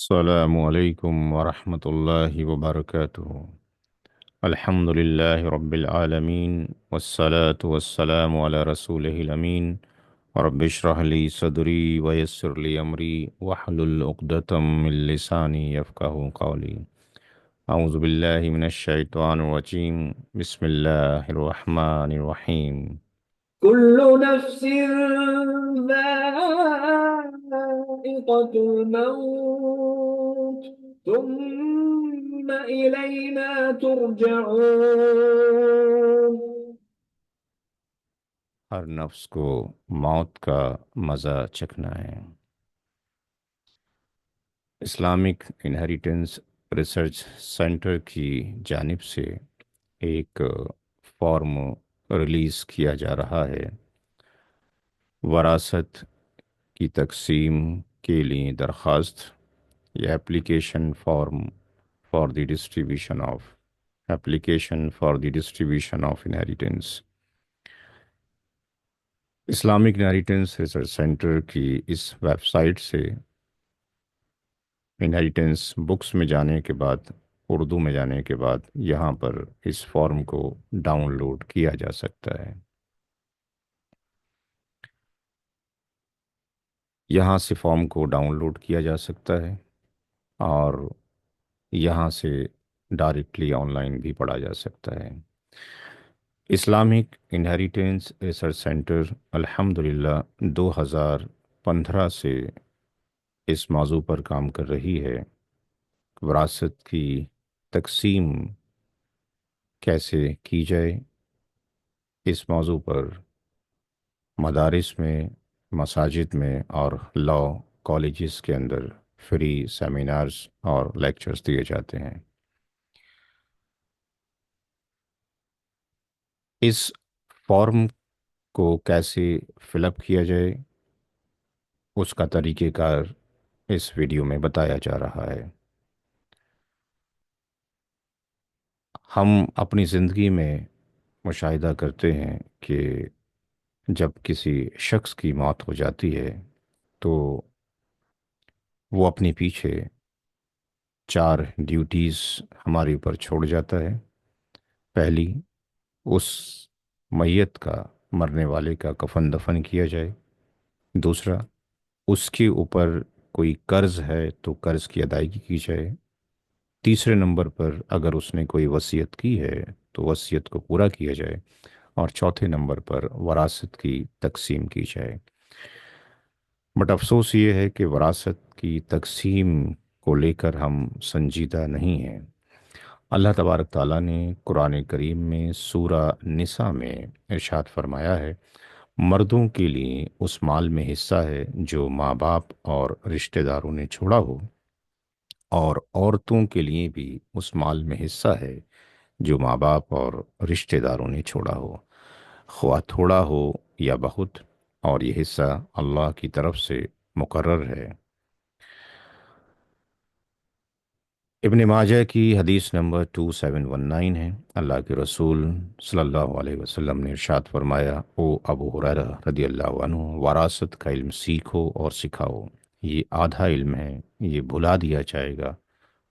السلام علیکم ورحمۃ اللہ وبرکاتہ۔ الحمد للہ رب العالمین والصلاة والسلام علی رسولہ الامین رب اشرح لی صدری ویسر لی امری واحلل عقدۃ من لسانی یفقہوا قولی۔ اعوذ باللہ من الشیطان الرجیم، بسم اللہ الرحمن الرحیم۔ كل نفس ذائقة الموت ثم إلينا ترجعون۔ ہر نفس کو موت کا مزہ چکھنا ہے۔ اسلامک انہیریٹنس ریسرچ سینٹر کی جانب سے ایک فارم ریلیز کیا جا رہا ہے، وراثت کی تقسیم کے لیے درخواست یا application for the distribution of inheritance. Islamic inheritance research centre کی اس ویب سائٹ سے انہیریٹنس بکس میں جانے کے بعد، اردو میں جانے کے بعد یہاں پر اس فارم کو ڈاؤن لوڈ کیا جا سکتا ہے۔ یہاں سے فارم کو ڈاؤن لوڈ کیا جا سکتا ہے اور یہاں سے ڈائریکٹلی آن لائن بھی پڑھا جا سکتا ہے۔ اسلامک انہیریٹنس ریسرچ سینٹر الحمدللہ 2015 سے اس موضوع پر کام کر رہی ہے، وراثت کی تقسیم کیسے کی جائے۔ اس موضوع پر مدارس میں، مساجد میں اور لاء کالجز کے اندر فری سیمینارز اور لیکچرز دیے جاتے ہیں۔ اس فارم کو کیسے فل اپ کیا جائے، اس کا طریقہ کار اس ویڈیو میں بتایا جا رہا ہے۔ ہم اپنی زندگی میں مشاہدہ کرتے ہیں کہ جب کسی شخص کی موت ہو جاتی ہے تو وہ اپنے پیچھے 4 ڈیوٹیز ہمارے اوپر چھوڑ جاتا ہے۔ پہلی، اس میت کا، مرنے والے کا کفن دفن کیا جائے۔ دوسرا، اس کے اوپر کوئی قرض ہے تو قرض کی ادائیگی کی جائے۔ تیسرے نمبر پر اگر اس نے کوئی وصیت کی ہے تو وصیت کو پورا کیا جائے، اور چوتھے نمبر پر وراثت کی تقسیم کی جائے۔ بٹ افسوس یہ ہے کہ وراثت کی تقسیم کو لے کر ہم سنجیدہ نہیں ہیں۔ اللہ تبارک تعالیٰ نے قرآن کریم میں سورہ نساء میں ارشاد فرمایا ہے، مردوں کے لیے اس مال میں حصہ ہے جو ماں باپ اور رشتہ داروں نے چھوڑا ہو، اور عورتوں کے لیے بھی اس مال میں حصہ ہے جو ماں باپ اور رشتہ داروں نے چھوڑا ہو، خواہ تھوڑا ہو یا بہت، اور یہ حصہ اللہ کی طرف سے مقرر ہے۔ ابن ماجہ کی حدیث نمبر 2719 ہے، اللہ کے رسول صلی اللہ علیہ وسلم نے ارشاد فرمایا، او ابو ہریرہ رضی اللہ عنہ، وراثت کا علم سیکھو اور سکھاؤ، یہ آدھا علم ہے، یہ بھلا دیا جائے گا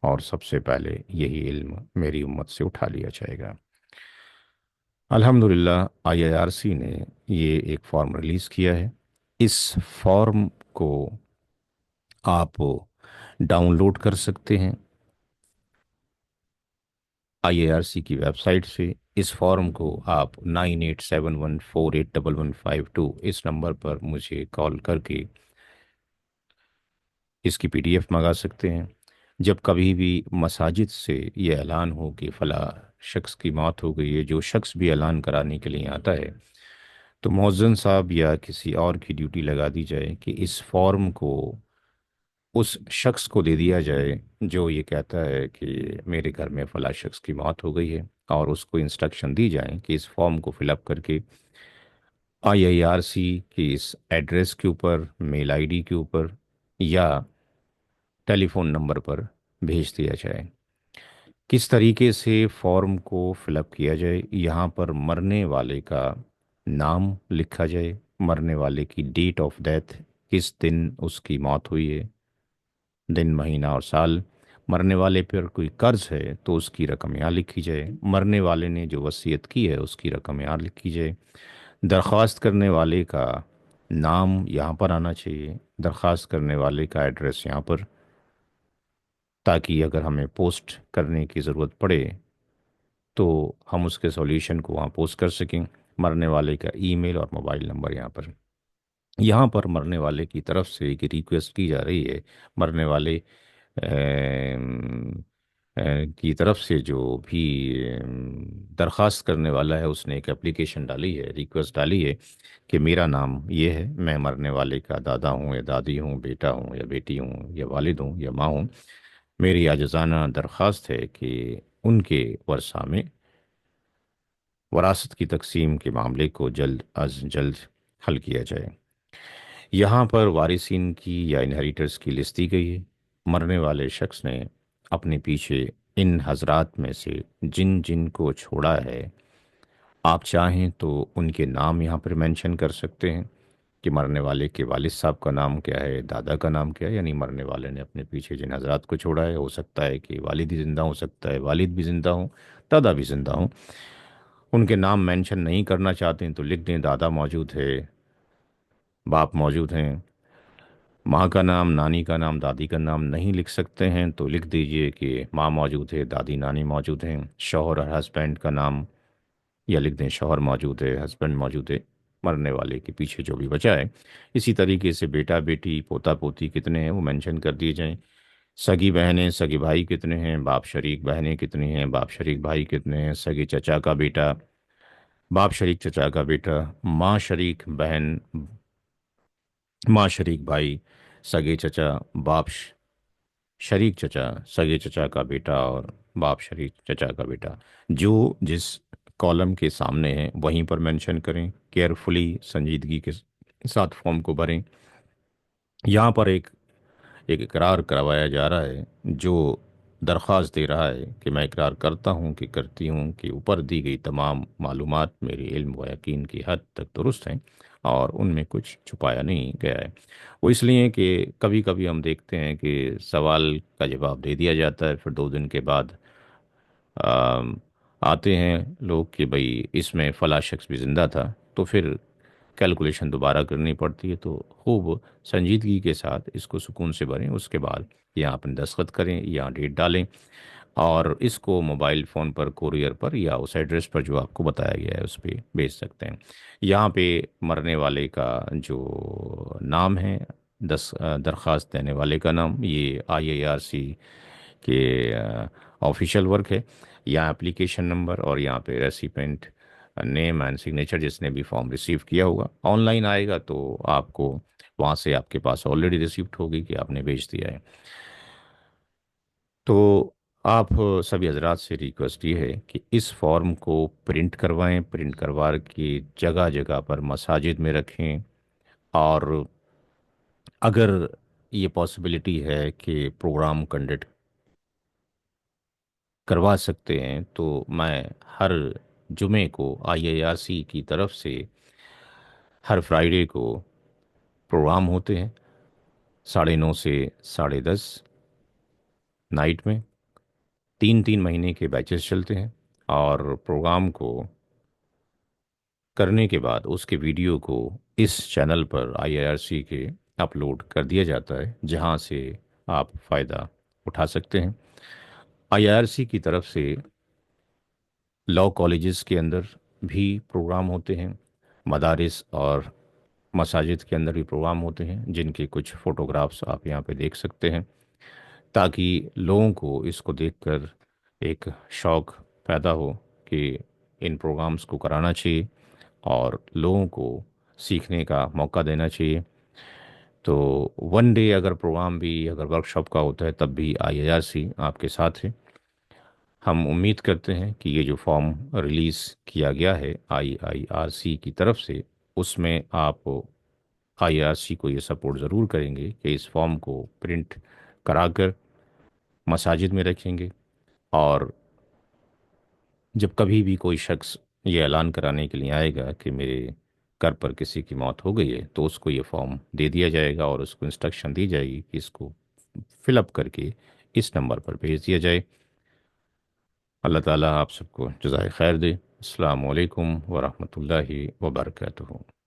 اور سب سے پہلے یہی علم میری امت سے اٹھا لیا جائے گا۔ الحمدللہ IIRC نے یہ ایک فارم ریلیز کیا ہے۔ اس فارم کو آپ ڈاؤن لوڈ کر سکتے ہیں IIRC کی ویب سائٹ سے۔ اس فارم کو آپ 9871481152 اس نمبر پر مجھے کال کر کے اس کی PDF منگا سکتے ہیں۔ جب کبھی بھی مساجد سے یہ اعلان ہو کہ فلاں شخص کی موت ہو گئی ہے، جو شخص بھی اعلان کرانے کے لیے آتا ہے تو مؤذن صاحب یا کسی اور کی ڈیوٹی لگا دی جائے کہ اس فارم کو اس شخص کو دے دیا جائے جو یہ کہتا ہے کہ میرے گھر میں فلاں شخص کی موت ہو گئی ہے، اور اس کو انسٹرکشن دی جائیں کہ اس فارم کو فل اپ کر کے IIRC کی اس ایڈریس کے اوپر، میل ID کے اوپر یا ٹیلی فون نمبر پر بھیج دیا جائے۔ کس طریقے سے فارم کو فل اپ کیا جائے، یہاں پر مرنے والے کا نام لکھا جائے، مرنے والے کی ڈیٹ آف ڈیتھ، کس دن اس کی موت ہوئی ہے، दिन, महीना और साल। मरने वाले पर कोई कर्ज है तो उसकी रकम यहाँ लिखी जाए। मरने वाले ने जो वसीयत की है उसकी रकम यहाँ लिखी जाए। दरख्वास्त करने वाले का नाम यहाँ पर आना चाहिए, दरख्वास्त करने वाले का एड्रेस यहाँ पर, ताकि अगर हमें पोस्ट करने की ज़रूरत पड़े तो हम उसके सॉल्यूशन को वहाँ पोस्ट कर सकें। मरने वाले का ईमेल और मोबाइल नंबर यहाँ पर मरने वाले की तरफ से एक रिक्वेस्ट की जा रही है। मरने वाले की तरफ से जो भी दरख्वास्त करने वाला है उसने एक एप्लीकेशन डाली है, रिक्वेस्ट डाली है कि मेरा नाम ये है, मैं मरने वाले का दादा हूँ या दादी हूँ, बेटा हूँ या बेटी हूँ या वालिद हूँ या माँ हूँ। मेरी आजिज़ाना दरख्वास्त है कि उनके वर्सा में वरासत की तकसीम के मामले को जल्द अज जल्द हल किया जाए। यहाँ पर वारिसीन की या इनहेरिटर्स की लिस्ट दी गई है। मरने वाले शख्स ने अपने पीछे इन हजरात में से जिन जिन को छोड़ा है, आप चाहें तो उनके नाम यहाँ पर मेंशन कर सकते हैं कि मरने वाले के वालिद साहब का नाम क्या है, दादा का नाम क्या है। यानी मरने वाले ने अपने पीछे जिन हजरात को छोड़ा है, हो सकता है कि वालिद ही ज़िंदा, हो सकता है वालिद भी ज़िंदा हो, दादा भी ज़िंदा हो। उनके नाम मेंशन नहीं करना चाहते हैं तो लिख दें दादा मौजूद है, बाप मौजूद हैं। माँ का नाम, नानी का नाम, दादी का नाम नहीं लिख सकते हैं तो लिख दीजिए कि माँ मौजूद है, दादी नानी मौजूद हैं। शौहर और हस्बैंड का नाम या लिख दें शौहर मौजूद है, हस्बैंड मौजूद है, मरने वाले के पीछे जो भी बचा है। इसी तरीके से बेटा बेटी पोता पोती कितने हैं वो मेंशन कर दिए जाएं। सगी बहनें सगे भाई कितने हैं, बाप शरीक बहनें कितनी हैं, बाप शरीक भाई कितने हैं, सगे चचा का बेटा, बाप शरीक चचा का बेटा, माँ शरीक बहन, माँ शरीक भाई, सगे चचा, शरीक चचा, सगे चचा का बेटा और बाप शरीक चचा का बेटा। जो जिस कॉलम के सामने है वहीं पर मेंशन करें। केयरफुली, संजीदगी के साथ फॉर्म को भरें। यहाँ पर एक एक इकरार करवाया जा रहा है जो दरख्वास्त दे रहा है कि मैं इकरार करता हूँ कि करती हूँ कि ऊपर दी गई तमाम मालूमात मेरे इल्म व यकीन की हद तक दुरुस्त हैं और उनमें कुछ छुपाया नहीं गया है। वो इसलिए कि कभी कभी हम देखते हैं कि सवाल का जवाब दे दिया जाता है, फिर 2 दिन के बाद अम, आते हैं लोग कि भाई इसमें फ़ला शख्स भी ज़िंदा था, तो फिर कैलकुलेशन दोबारा करनी पड़ती है। तो खूब संजीदगी के साथ इसको सुकून से भरें, उसके बाद यहाँ अपन दस्तखत करें, यहाँ डेट डालें और इसको मोबाइल फ़ोन पर, कोरियर पर या उस एड्रेस पर जो आपको बताया गया है उस पर भेज सकते हैं। यहाँ पे मरने वाले का जो नाम है, दरख्वास्त देने वाले का नाम, ये IARC के ऑफिशियल वर्क है। यहाँ एप्लीकेशन नंबर और यहाँ पे रेसिपेंट नेम एंड सिग्नेचर, जिसने भी फॉर्म रिसीव किया होगा ऑनलाइन आएगा तो आपको वहाँ से आपके पास ऑलरेडी रिसिप्ट होगी कि आपने भेज दिया है। तो आप सभी हजरात से रिक्वेस्ट ये है कि इस फॉर्म को प्रिंट करवाएं, प्रिंट करवा के जगह जगह पर मसाजिद में रखें। और अगर ये पॉसिबिलिटी है कि प्रोग्राम कंडक्ट करवा सकते हैं तो मैं हर जुमे को IARC की तरफ से हर फ्राइडे को प्रोग्राम होते हैं 9:30 से 10:30 नाइट में। 3 3 महीने के बैचेस चलते हैं और प्रोग्राम को करने के बाद उसके वीडियो को इस चैनल पर IARC के अपलोड कर दिया जाता है, जहां से आप फ़ायदा उठा सकते हैं। IARC की तरफ से लॉ कॉलेजेस के अंदर भी प्रोग्राम होते हैं, मदारिस और मसाजिद के अंदर भी प्रोग्राम होते हैं, जिनके कुछ फ़ोटोग्राफ्स आप यहाँ पे देख सकते हैं, ताकि लोगों को इसको देखकर एक शौक़ पैदा हो कि इन प्रोग्राम्स को कराना चाहिए और लोगों को सीखने का मौका देना चाहिए। तो वन डे अगर प्रोग्राम भी अगर वर्कशॉप का होता है तब भी IARC आपके साथ है। हम उम्मीद करते हैं कि ये जो फॉर्म रिलीज़ किया गया है IIRC की तरफ से, उसमें आप IRC को ये सपोर्ट ज़रूर करेंगे कि इस फॉर्म को प्रिंट कराकर मसाजिद में रखेंगे। और जब कभी भी कोई शख्स ये ऐलान कराने के लिए आएगा कि मेरे घर पर किसी की मौत हो गई है तो उसको ये फॉर्म दे दिया जाएगा और उसको इंस्ट्रक्शन दी जाएगी कि इसको فل اپ کر کے اس نمبر پر بھیج دیا جائے۔ اللہ تعالیٰ آپ سب کو جزائے خیر دے۔ السلام علیکم ورحمۃ اللہ وبرکاتہ۔